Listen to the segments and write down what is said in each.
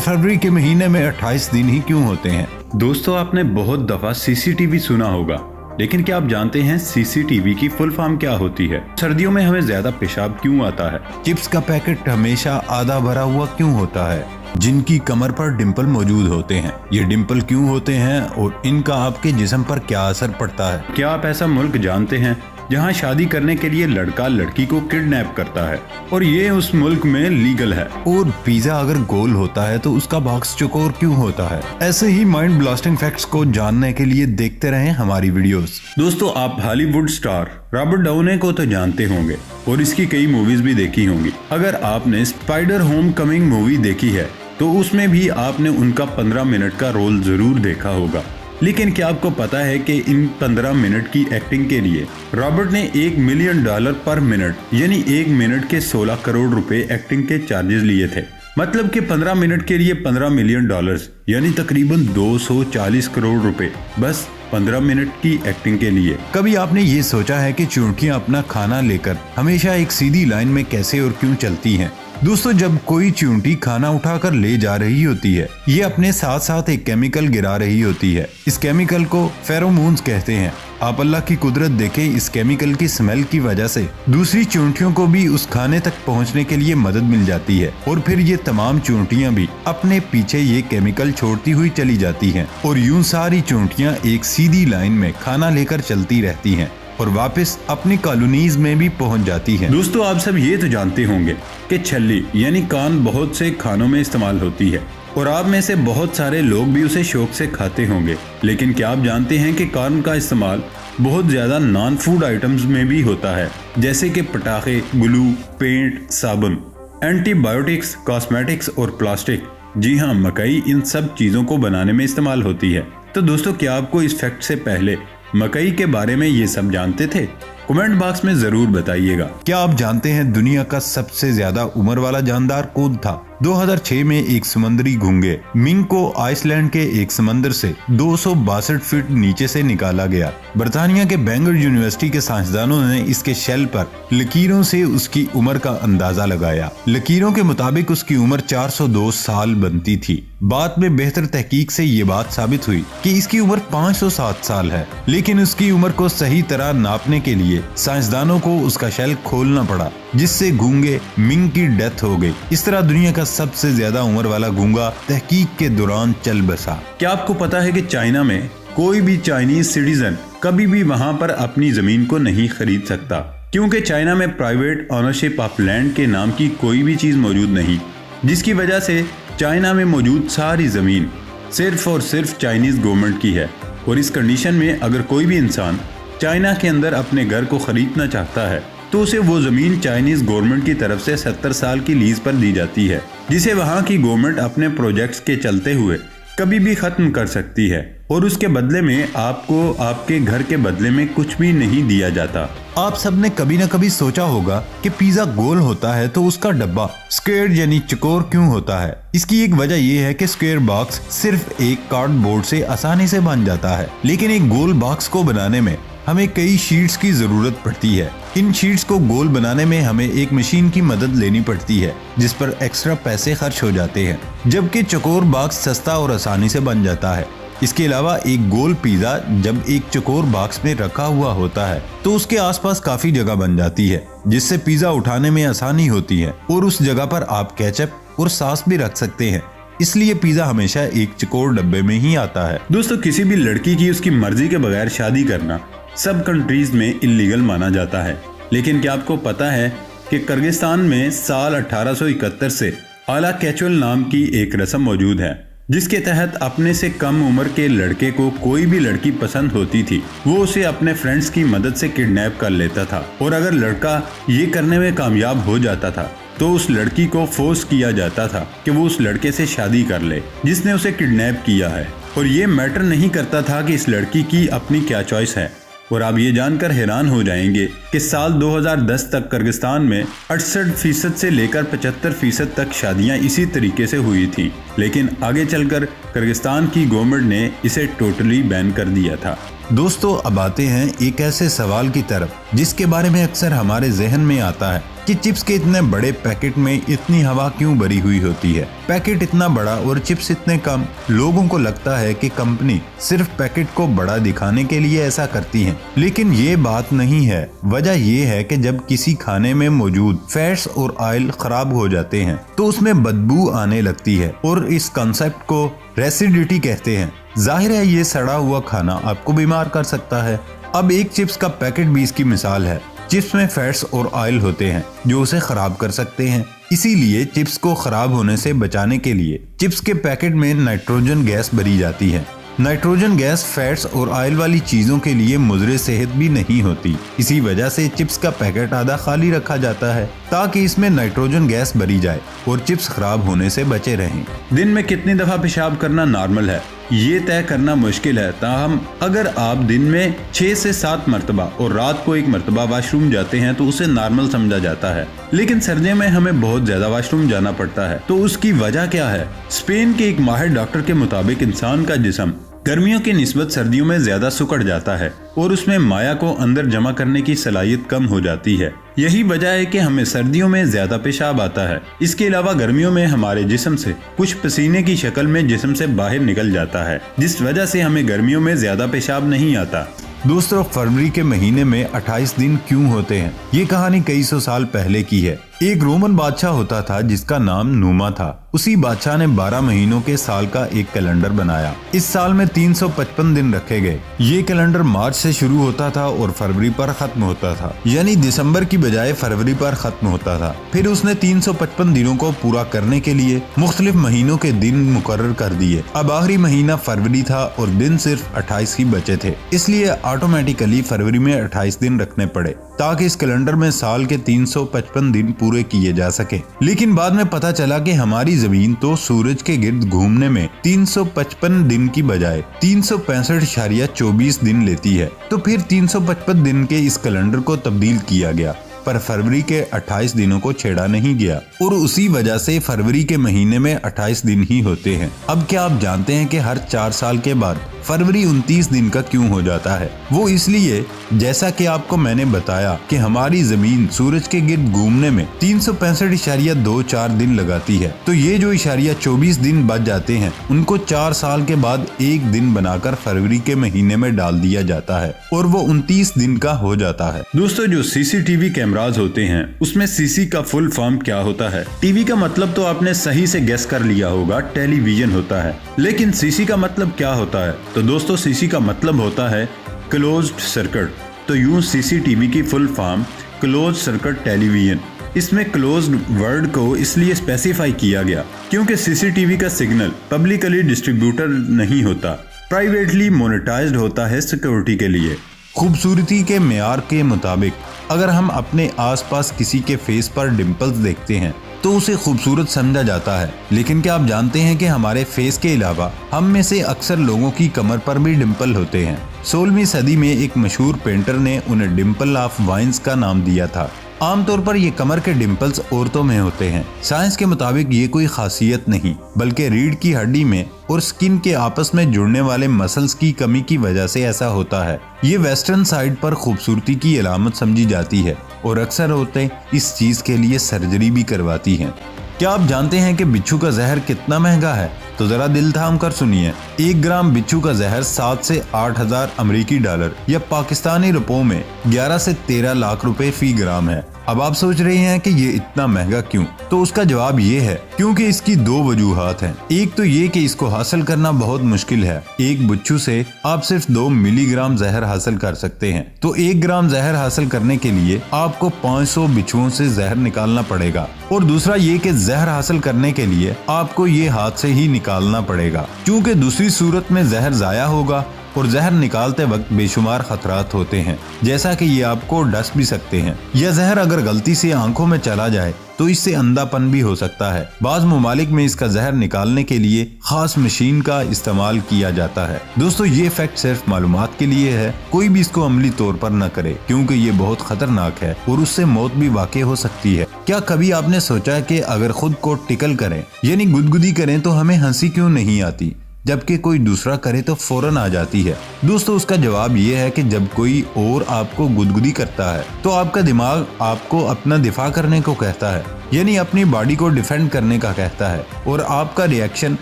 फरवरी के महीने में 28 दिन ही क्यों होते हैं? दोस्तों, आपने बहुत दफा सीसीटीवी सुना होगा, लेकिन क्या आप जानते हैं सीसीटीवी की फुल फॉर्म क्या होती है? सर्दियों में हमें ज्यादा पेशाब क्यों आता है? चिप्स का पैकेट हमेशा आधा भरा हुआ क्यों होता है? जिनकी कमर पर डिंपल मौजूद होते हैं, ये डिंपल क्यों होते हैं और इनका आपके जिस्म पर क्या असर पड़ता है? क्या आप ऐसा मुल्क जानते हैं जहां शादी करने के लिए लड़का लड़की को किडनैप करता है और ये उस मुल्क में लीगल है? और पिज्जा अगर गोल होता है तो उसका बॉक्स चौकोर क्यों होता है? ऐसे ही माइंड ब्लास्टिंग फैक्ट्स को जानने के लिए देखते रहें हमारी वीडियोस। दोस्तों, आप हॉलीवुड स्टार रॉबर्ट डाउनी को तो जानते होंगे और इसकी कई मूवीज भी देखी होंगी। अगर आपने स्पाइडर होम कमिंग मूवी देखी है तो उसमें भी आपने उनका 15 मिनट का रोल जरूर देखा होगा। लेकिन क्या आपको पता है कि इन 15 मिनट की एक्टिंग के लिए रॉबर्ट ने $1 मिलियन पर मिनट यानी 1 मिनट के 16 करोड़ रुपए एक्टिंग के चार्जेस लिए थे। मतलब कि 15 मिनट के लिए $15 मिलियन यानी तकरीबन 240 करोड़ रुपए बस 15 मिनट की एक्टिंग के लिए। कभी आपने ये सोचा है कि चूंटियां अपना खाना लेकर हमेशा एक सीधी लाइन में कैसे और क्यों चलती हैं? दोस्तों, जब कोई चूंटी खाना उठाकर ले जा रही होती है, ये अपने साथ साथ एक केमिकल गिरा रही होती है। इस केमिकल को फेरोमोन्स कहते हैं। आप अल्लाह की कुदरत देखें, इस केमिकल की स्मेल की वजह से दूसरी चूंटियों को भी उस खाने तक पहुंचने के लिए मदद मिल जाती है और फिर ये तमाम चूंटियां भी अपने पीछे ये केमिकल छोड़ती हुई चली जाती हैं और यूं सारी चूंटियां एक सीधी लाइन में खाना लेकर चलती रहती हैं और वापस अपनी कॉलोनीज में भी पहुंच जाती हैं। दोस्तों, आप सब ये तो जानते होंगे कि छल्ली यानी कान बहुत से खानों में इस्तेमाल होती है और आप में से बहुत सारे लोग भी उसे शौक से खाते होंगे। लेकिन क्या आप जानते हैं कि कान का इस्तेमाल बहुत ज्यादा नॉन फूड आइटम्स में भी होता है, जैसे कि पटाखे, ग्लू, पेंट, साबुन, एंटीबायोटिक्स, कॉस्मेटिक्स और प्लास्टिक। जी हाँ, मकई इन सब चीजों को बनाने में इस्तेमाल होती है। तो दोस्तों, क्या आपको इस फैक्ट से पहले मकई के बारे में ये सब जानते थे? कमेंट बॉक्स में जरूर बताइएगा। क्या आप जानते हैं दुनिया का सबसे ज्यादा उम्र वाला जानदार कौन था? 2006 में एक समुद्री घोंघे मिंग को आइसलैंड के एक समंदर से 262 फीट नीचे से निकाला गया। बर्तानिया के बैंगर यूनिवर्सिटी के साइंसदानों ने इसके शेल पर लकीरों से उसकी उम्र का अंदाजा लगाया। लकीरों के मुताबिक उसकी उम्र 402 साल बनती थी। बाद में बेहतर तहकीक से ये बात साबित हुई कि इसकी उम्र 507 साल है, लेकिन उसकी उम्र को सही तरह नापने के लिए साइंसदानों को उसका शेल खोलना पड़ा, जिससे घोंघे मिंग की डेथ हो गई। इस तरह दुनिया का सबसे ज्यादा उम्र वाला घोंघा तहकीक के दौरान चल बसा। क्या आपको पता है कि चाइना में कोई भी चाइनीज सिटीजन कभी भी वहां पर अपनी जमीन को नहीं खरीद सकता, क्योंकि चाइना में प्राइवेट ऑनरशिप ऑफ लैंड के नाम की कोई भी चीज मौजूद नहीं, जिसकी वजह से चाइना में मौजूद सारी जमीन सिर्फ और सिर्फ चाइनीज गवर्नमेंट की है। और इस कंडीशन में अगर कोई भी इंसान चाइना के अंदर अपने घर को खरीदना चाहता है तो उसे वो जमीन चाइनीज गवर्नमेंट की तरफ से 70 साल की लीज पर दी जाती है, जिसे वहां की गवर्नमेंट अपने प्रोजेक्ट्स के चलते हुए कभी भी खत्म कर सकती है और उसके बदले में आपको आपके घर के बदले में कुछ भी नहीं दिया जाता। आप सबने कभी न कभी सोचा होगा कि पिज्जा गोल होता है तो उसका डब्बा स्क्वायर यानी चौकोर क्यों होता है? इसकी एक वजह यह है कि स्क्वायर बॉक्स सिर्फ एक कार्डबोर्ड से आसानी से बन जाता है, लेकिन एक गोल बॉक्स को बनाने में हमें कई शीट्स की जरूरत पड़ती है। इन शीट्स को गोल बनाने में हमें एक मशीन की मदद लेनी पड़ती है, जिस पर एक्स्ट्रा पैसे खर्च हो जाते हैं, जबकि चौकोर बॉक्स सस्ता और आसानी से बन जाता है। इसके अलावा एक गोल पिज्जा जब एक चौकोर बॉक्स में रखा हुआ होता है तो उसके आसपास काफी जगह बन जाती है, जिससे पिज्जा उठाने में आसानी होती है और उस जगह पर आप केचप और सॉस भी रख सकते हैं। इसलिए पिज्जा हमेशा एक चौकोर डब्बे में ही आता है। दोस्तों, किसी भी लड़की की उसकी मर्जी के बगैर शादी करना सब कंट्रीज में इलीगल माना जाता है, लेकिन क्या आपको पता है कि किर्गिस्तान में साल 1871 से आला कैचुअल नाम की एक रस्म मौजूद है, जिसके तहत अपने से कम उम्र के लड़के को कोई भी लड़की पसंद होती थी, वो उसे अपने फ्रेंड्स की मदद से किडनैप कर लेता था और अगर लड़का ये करने में कामयाब हो जाता था तो उस लड़की को फोर्स किया जाता था कि वो उस लड़के से शादी कर ले जिसने उसे किडनैप किया है। और ये मैटर नहीं करता था कि इस लड़की की अपनी क्या चॉइस है। और आप ये जानकर हैरान हो जाएंगे कि साल 2010 तक किर्गिस्तान में 68% से लेकर 75% तक शादियां इसी तरीके से हुई थी, लेकिन आगे चलकर किर्गिस्तान की गवर्नमेंट ने इसे टोटली बैन कर दिया था। दोस्तों अब आते हैं एक ऐसे सवाल की तरफ जिसके बारे में अक्सर हमारे जहन में आता है कि चिप्स के इतने बड़े पैकेट में इतनी हवा क्यों भरी हुई होती है। पैकेट इतना बड़ा और चिप्स इतने कम। लोगों को लगता है कि कंपनी सिर्फ पैकेट को बड़ा दिखाने के लिए ऐसा करती है, लेकिन ये बात नहीं है। वजह ये है कि जब किसी खाने में मौजूद फैट्स और ऑयल खराब हो जाते हैं तो उसमें बदबू आने लगती है और इस कॉन्सेप्ट को रेसिडिटी कहते हैं। जाहिर है ये सड़ा हुआ खाना आपको बीमार कर सकता है। अब एक चिप्स का पैकेट भी इसकी मिसाल है। चिप्स में फैट्स और ऑयल होते हैं जो उसे खराब कर सकते हैं। इसीलिए चिप्स को खराब होने से बचाने के लिए चिप्स के पैकेट में नाइट्रोजन गैस भरी जाती है। नाइट्रोजन गैस फैट्स और ऑयल वाली चीजों के लिए मुज़रे सेहत भी नहीं होती। इसी वजह से चिप्स का पैकेट आधा खाली रखा जाता है ताकि इसमें नाइट्रोजन गैस भरी जाए और चिप्स खराब होने से बचे रहें। दिन में कितनी दफा पेशाब करना नॉर्मल है ये तय करना मुश्किल है, ताहम अगर आप दिन में 6 से 7 मरतबा और रात को 1 मरतबा वाशरूम जाते हैं तो उसे नॉर्मल समझा जाता है। लेकिन सर्दियों में हमें बहुत ज्यादा वाशरूम जाना पड़ता है, तो उसकी वजह क्या है? स्पेन के एक माहिर डॉक्टर के मुताबिक इंसान का जिस्म गर्मियों की निस्बत सर्दियों में ज्यादा सुकड़ जाता है और उसमें माया को अंदर जमा करने की सलाहियत कम हो जाती है। यही वजह है कि हमें सर्दियों में ज्यादा पेशाब आता है। इसके अलावा गर्मियों में हमारे जिस्म से कुछ पसीने की शक्ल में जिस्म से बाहर निकल जाता है, जिस वजह से हमें गर्मियों में ज्यादा पेशाब नहीं आता। दोस्तों फरवरी के महीने में 28 दिन क्यों होते हैं? ये कहानी कई सौ साल पहले की है। एक रोमन बादशाह होता था जिसका नाम नूमा था। उसी बादशाह ने 12 महीनों के साल का एक कैलेंडर बनाया। इस साल में 355 दिन रखे गए। ये कैलेंडर मार्च से शुरू होता था और फरवरी पर खत्म होता था, यानी दिसंबर की बजाय फरवरी पर खत्म होता था। फिर उसने 355 दिनों को पूरा करने के लिए मुख्तलिफ महीनों के दिन मुकर्रर कर दिए। अब आखिरी महीना फरवरी था और दिन सिर्फ 28 ही बचे थे, इसलिए ऑटोमेटिकली फरवरी में 28 दिन रखने पड़े ताकि इस कैलेंडर में साल के 355 दिन पूरे किए जा सके। लेकिन बाद में पता चला कि हमारी जमीन तो सूरज के गिर्द घूमने में 355 दिन की बजाय 365.24 दिन लेती है। तो फिर 355 दिन के इस कैलेंडर को तब्दील किया गया, पर फरवरी के 28 दिनों को छेड़ा नहीं गया और उसी वजह से फरवरी के महीने में 28 दिन ही होते हैं। अब क्या आप जानते हैं कि हर 4 साल के बाद फरवरी 29 दिन का क्यों हो जाता है? वो इसलिए, जैसा कि आपको मैंने बताया कि हमारी जमीन सूरज के गिर्द घूमने में 365.24 दिन लगाती है, तो ये जो इशारिया 24 दिन बच जाते हैं उनको 4 साल के बाद एक दिन बनाकर फरवरी के महीने में डाल दिया जाता है और वो 29 दिन का हो जाता है। दोस्तों जो सीसीटीवी कैमराज होते हैं उसमें सीसी का फुल फॉर्म क्या होता है? टीवी का मतलब तो आपने सही से गेस कर लिया होगा, टेलीविजन होता है। लेकिन सीसी का मतलब क्या होता है? तो दोस्तों सीसी का मतलब होता है क्लोज्ड सर्किट। तो यूं सीसीटीवी की full form closed circuit television. इसमें क्लोज्ड वर्ड को इसलिए स्पेसिफाई किया गया क्योंकि सीसीटीवी का सिग्नल पब्लिकली डिस्ट्रीब्यूटर नहीं होता, प्राइवेटली मोनेटाइज्ड होता है सिक्योरिटी के लिए। खूबसूरती के मेयार के मुताबिक अगर हम अपने आसपास किसी के फेस पर डिंपल्स देखते हैं तो उसे खूबसूरत समझा जाता है। लेकिन क्या आप जानते हैं कि हमारे फेस के अलावा हम में से अक्सर लोगों की कमर पर भी डिंपल होते हैं। 16वीं सदी में एक मशहूर पेंटर ने उन्हें डिंपल ऑफ वाइन्स का नाम दिया था। आमतौर पर ये कमर के डिंपल्स औरतों में होते हैं। साइंस के मुताबिक ये कोई खासियत नहीं, बल्कि रीढ़ की हड्डी में और स्किन के आपस में जुड़ने वाले मसल्स की कमी की वजह से ऐसा होता है। ये वेस्टर्न साइड पर खूबसूरती की अलामत समझी जाती है और अक्सर औरतें इस चीज के लिए सर्जरी भी करवाती हैं। क्या आप जानते हैं कि बिच्छू का जहर कितना महंगा है? तो जरा दिल थाम कर सुनिए। 1 ग्राम बिच्छू का जहर 7 से 8,000 अमेरिकी डॉलर या पाकिस्तानी रुपयों में 11 से 13 लाख रुपए फी ग्राम है। अब आप सोच रहे हैं कि ये इतना महंगा क्यों? तो उसका जवाब ये है क्योंकि इसकी 2 वजूहात हैं। एक तो ये कि इसको हासिल करना बहुत मुश्किल है। एक बिच्छू से आप सिर्फ 2 मिलीग्राम जहर हासिल कर सकते हैं। तो 1 ग्राम जहर हासिल करने के लिए आपको 500 बिच्छुओं से जहर निकालना पड़ेगा। और दूसरा ये कि जहर हासिल करने के लिए आपको ये हाथ से ही निकालना पड़ेगा, क्योंकि दूसरी सूरत में जहर जाया होगा और जहर निकालते वक्त बेशुमार खतरात होते हैं, जैसा कि ये आपको डस भी सकते हैं या जहर अगर गलती से आंखों में चला जाए तो इससे अंधापन भी हो सकता है। बाज़ मुमालिक में इसका जहर निकालने के लिए खास मशीन का इस्तेमाल किया जाता है। दोस्तों ये फैक्ट सिर्फ मालूमात के लिए है, कोई भी इसको अमली तौर पर न करे क्योंकि ये बहुत खतरनाक है और उससे मौत भी वाक़ई हो सकती है। क्या कभी आपने सोचा कि अगर खुद को टिकल करें यानी गुदगुदी करें तो हमें हंसी क्यों नहीं आती? जबकि कोई दूसरा करे तो फौरन आ जाती है। दोस्तों उसका जवाब ये है कि जब कोई और आपको गुदगुदी करता है तो आपका दिमाग आपको अपना दिफा करने को कहता है, यानी अपनी बॉडी को डिफेंड करने का कहता है, और आपका रिएक्शन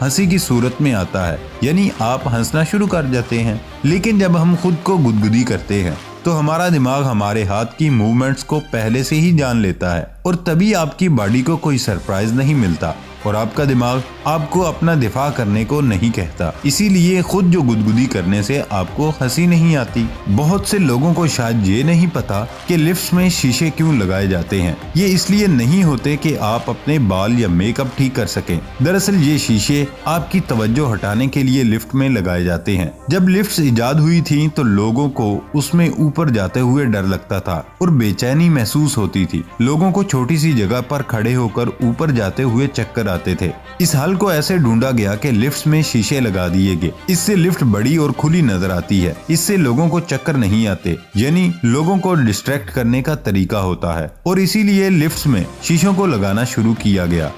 हंसी की सूरत में आता है, यानी आप हंसना शुरू कर जाते हैं। लेकिन जब हम खुद को गुदगुदी करते हैं तो हमारा दिमाग हमारे हाथ की मूवमेंट्स को पहले से ही जान लेता है और तभी आपकी बॉडी को कोई सरप्राइज नहीं मिलता और आपका दिमाग आपको अपना दिफा करने को नहीं कहता। इसीलिए खुद जो गुदगुदी करने से आपको हंसी नहीं आती। बहुत से लोगों को शायद ये नहीं पता कि लिफ्ट्स में शीशे क्यों लगाए जाते हैं। ये इसलिए नहीं होते कि आप अपने बाल या मेकअप ठीक कर सकें। दरअसल ये शीशे आपकी तवज्जो हटाने के लिए लिफ्ट में लगाए जाते हैं। जब लिफ्ट्स इजाद हुई थी तो लोगों को उसमें ऊपर जाते हुए डर लगता था और बेचैनी महसूस होती थी। लोगों को छोटी सी जगह पर खड़े होकर ऊपर जाते हुए चक्कर आते थे। इस हल को ऐसे ढूंढा गया कि लिफ्ट्स में शीशे लगा दिए गए। इससे लिफ्ट बड़ी और खुली नजर आती है। इससे लोगों को चक्कर नहीं आते, यानी लोगों को डिस्ट्रैक्ट करने का तरीका होता है और इसीलिए लिफ्ट्स में शीशों को लगाना शुरू किया गया।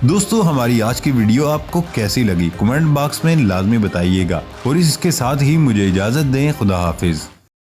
दोस्तों हमारी आज की वीडियो आपको कैसी लगी कमेंट बॉक्स में लाजमी बताइएगा और इसके साथ ही मुझे इजाजत दें। खुदा हाफिज।